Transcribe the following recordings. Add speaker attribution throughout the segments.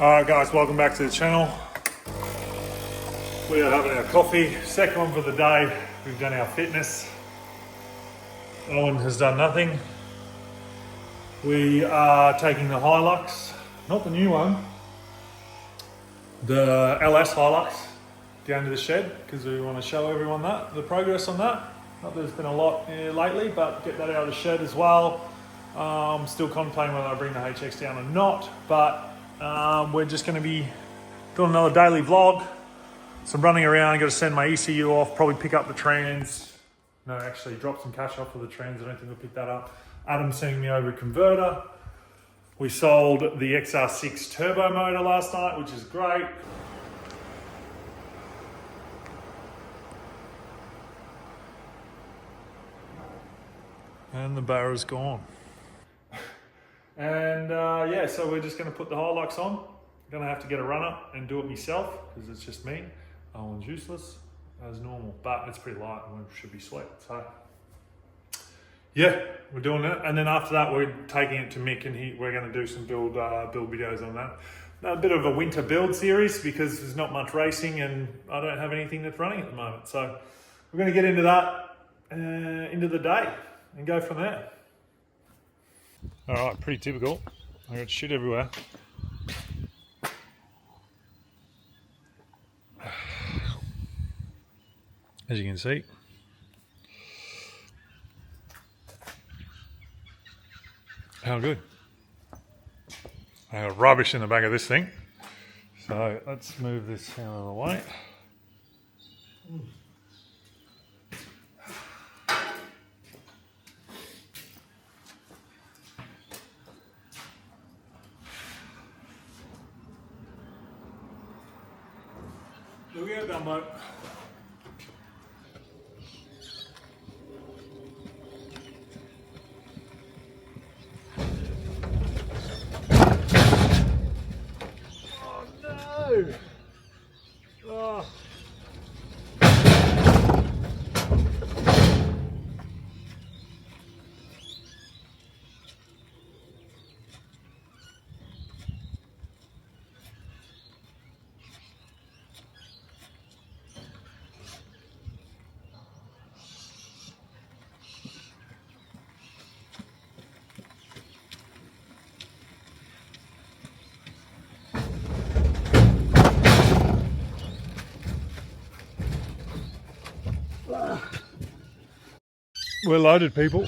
Speaker 1: Alright guys, welcome back to the channel. We are having our coffee, second one for the day. We've done our fitness. Owen has done nothing. We are taking the Hilux, not the new one, the LS Hilux, down to the shed because we want to show everyone the progress on that. Not that there's been a lot lately, but get that out of the shed as well. Still contemplating whether I bring the HX down or not, but we're just going to be doing another daily vlog. Some running around, got to send my ECU off, probably pick up the trans. No, actually drop some cash off for the trans, I don't think we'll pick that up. Adam's sending me over a converter. We sold the XR6 turbo motor last night, which is great. And the barrow's gone. And yeah, so we're just going to put the Hilux on. Going to have to get a runner and do it myself because it's just me. Owen's useless as normal, but it's pretty light and we should be sweet. So yeah, we're doing that. And then after that, we're taking it to Mick and we're going to do some build videos on that. A bit of a winter build series because there's not much racing and I don't have anything that's running at the moment. So we're going to get into that into the day and go from there. All right, pretty typical. I got shit everywhere. As you can see. How good. I got rubbish in the back of this thing. So let's move this out of the way. Look at that, mate. Oh no! Oh. We're loaded, people.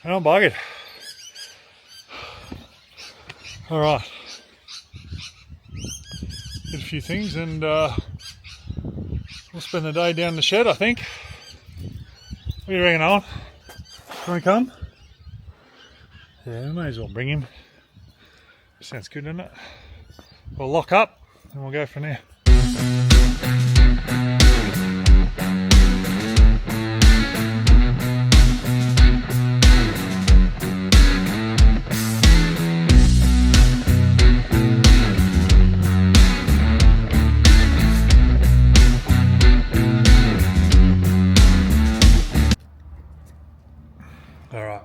Speaker 1: Oh, buggered. All right. Did a few things and we'll spend the day down the shed, I think. What do you reckon, Owen? Want to come? Yeah, we may as well bring him. Sounds good, doesn't it? We'll lock up and we'll go from there. Alright,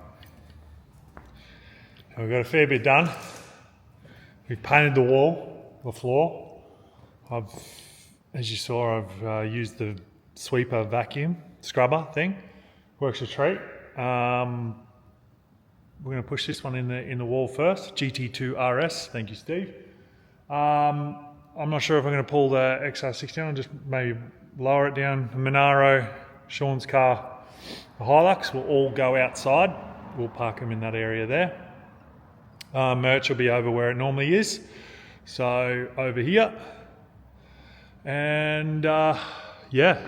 Speaker 1: we've got a fair bit done. We've painted the floor. As you saw, I've used the sweeper vacuum scrubber thing. Works a treat. We're going to push this one in the wall first. GT2 RS, thank you Steve. I'm not sure if I'm going to pull the XR6 down or just maybe lower it down. Monaro, Sean's car, the Hilux will all go outside. We'll park them in that area there. Merch will be over where it normally is. So over here. And yeah,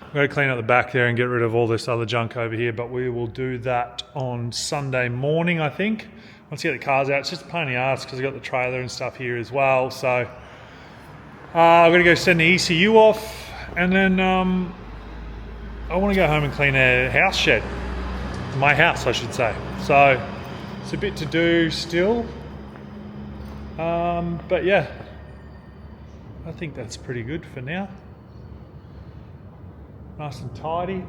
Speaker 1: we've got to clean up the back there and get rid of all this other junk over here. But we will do that on Sunday morning, I think. Once you get the cars out, it's just a pain in the ass because I've got the trailer and stuff here as well. So I'm going to go send the ECU off and then I want to go home and clean a house shed. My house, I should say. So it's a bit to do still. But yeah, I think that's pretty good for now. Nice and tidy.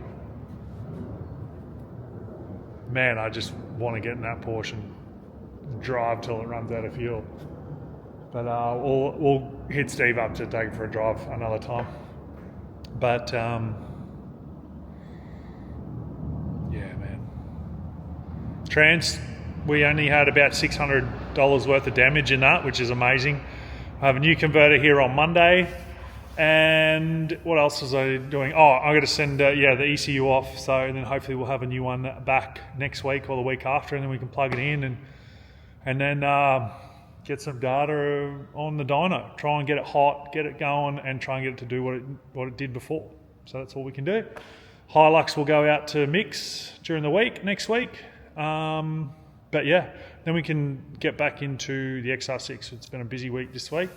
Speaker 1: Man, I just want to get in that Porsche and drive till it runs out of fuel. But we'll hit Steve up to take it for a drive another time. But yeah, man. Trans, we only had about $600 worth of damage in that, which is amazing. I have a new converter here on Monday. And what else was I doing? Oh, I'm going to send the ECU off. So then hopefully we'll have a new one back next week or the week after, and then we can plug it in and then get some data on the dyno. Try and get it hot, get it going, and try and get it to do what it did before. So that's all we can do. Hilux will go out to mix during the week next week. But yeah, then we can get back into the XR6. It's been a busy week this week.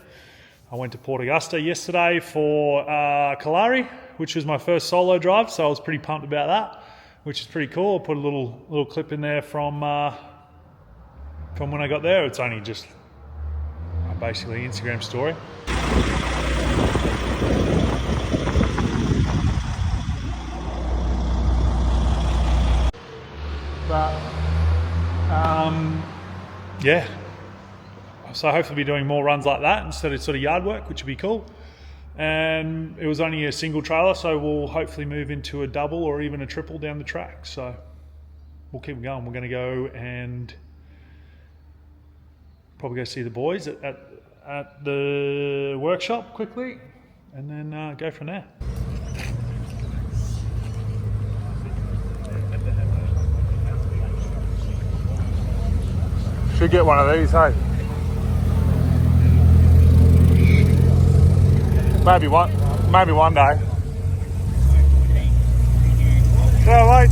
Speaker 1: I went to Port Augusta yesterday for Kalari, which was my first solo drive, so I was pretty pumped about that, which is pretty cool. I'll put a little clip in there from when I got there. It's only just basically an Instagram story. But yeah. So hopefully be doing more runs like that instead of sort of yard work, which would be cool. And it was only a single trailer, so we'll hopefully move into a double or even a triple down the track. So we'll keep going. We're going to go and probably go see the boys at the workshop quickly, and then go from there. Should get one of these, hey? Maybe one day. Yeah, mate.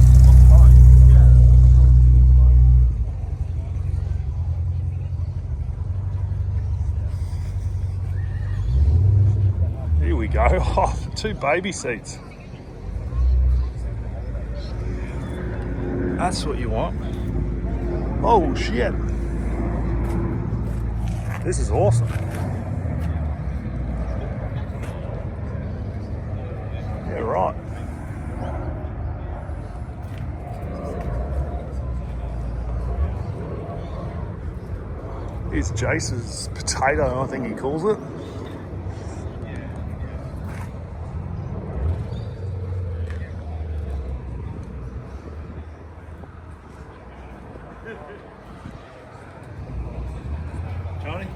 Speaker 1: Here we go. Oh, 2 baby seats. That's what you want. Oh shit. This is awesome. Yeah, right. Here's Jace's potato, I think he calls it.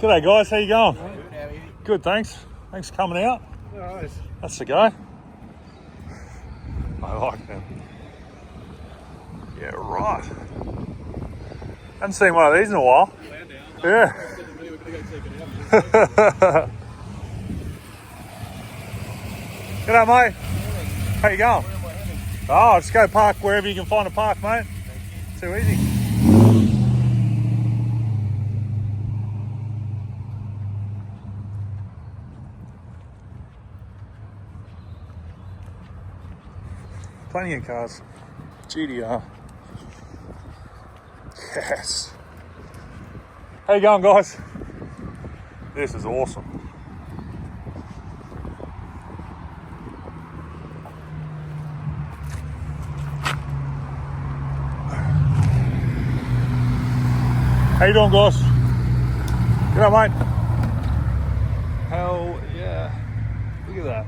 Speaker 1: G'day guys, how you going?
Speaker 2: Good, how are you?
Speaker 1: Good, thanks. Thanks for coming out.
Speaker 2: Nice.
Speaker 1: That's the guy. I like them. Yeah, right. Haven't seen one of these in a while. Yeah. G'day mate. How you going? Oh, just go park wherever you can find a park, mate. Too easy. Plenty of cars. GDR. Yes. How you going, guys? This is awesome. How you doing, guys? G'day, mate. Hell yeah. Look at that.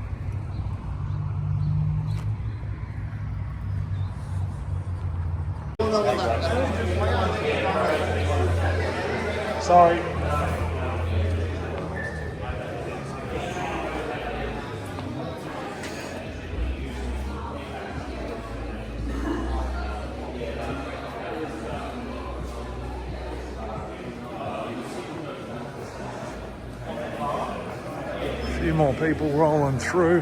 Speaker 1: Sorry. A few more people rolling through.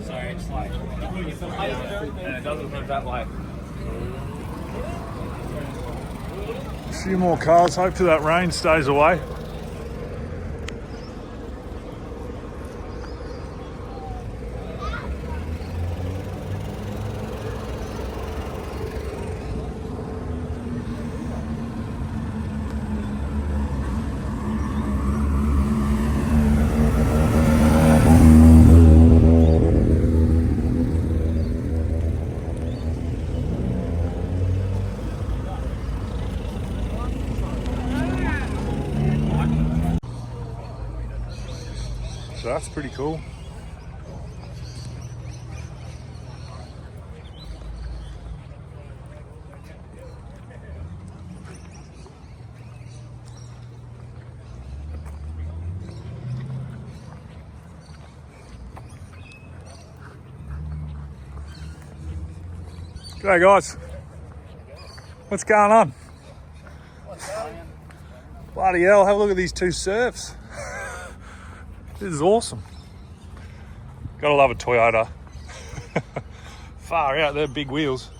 Speaker 2: Sorry, it's like and it doesn't move that way.
Speaker 1: A few more cars. Hopefully that rain stays away. So that's pretty cool. G'day guys. What's going on? Bloody hell, have a look at these two surfs. This is awesome. Gotta love a Toyota. Far out, they're big wheels.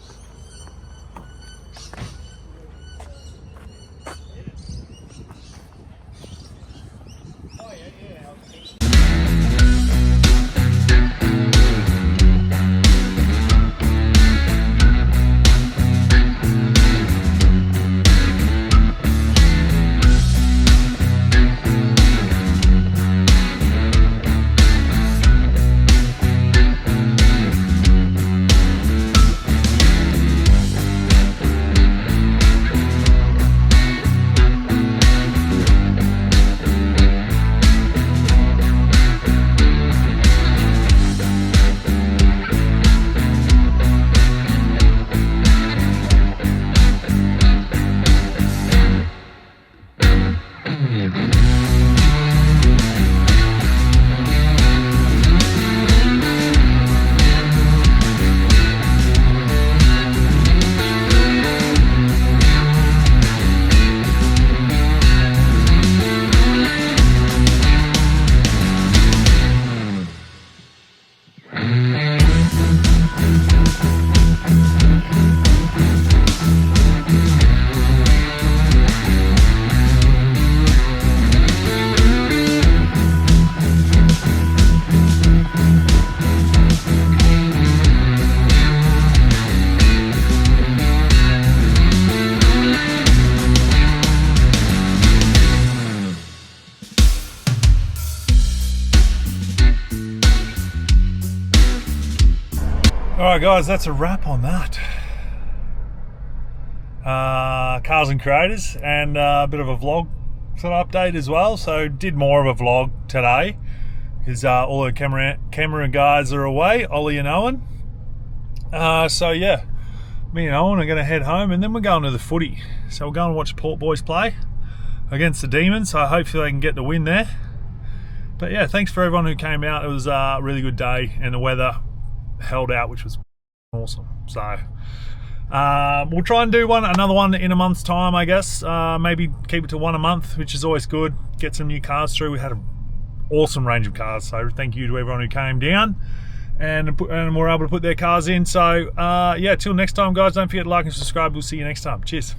Speaker 1: Alright guys, that's a wrap on that. Cars and creators, and a bit of a vlog sort of update as well. So did more of a vlog today because all the camera guys are away, Ollie and Owen. So yeah, me and Owen are going to head home, and then we're going to the footy. So we're going to watch Port Boys play against the Demons. So hopefully they can get the win there. But yeah, thanks for everyone who came out. It was a really good day, and the weather held out, which was awesome. So we'll try and do another one in a month's time, I guess. Maybe keep it to one a month, which is always good. Get some new cars through. We had an awesome range of cars, so thank you to everyone who came down and were able to put their cars in. So yeah, till next time guys, don't forget to like and subscribe. We'll see you next time. Cheers.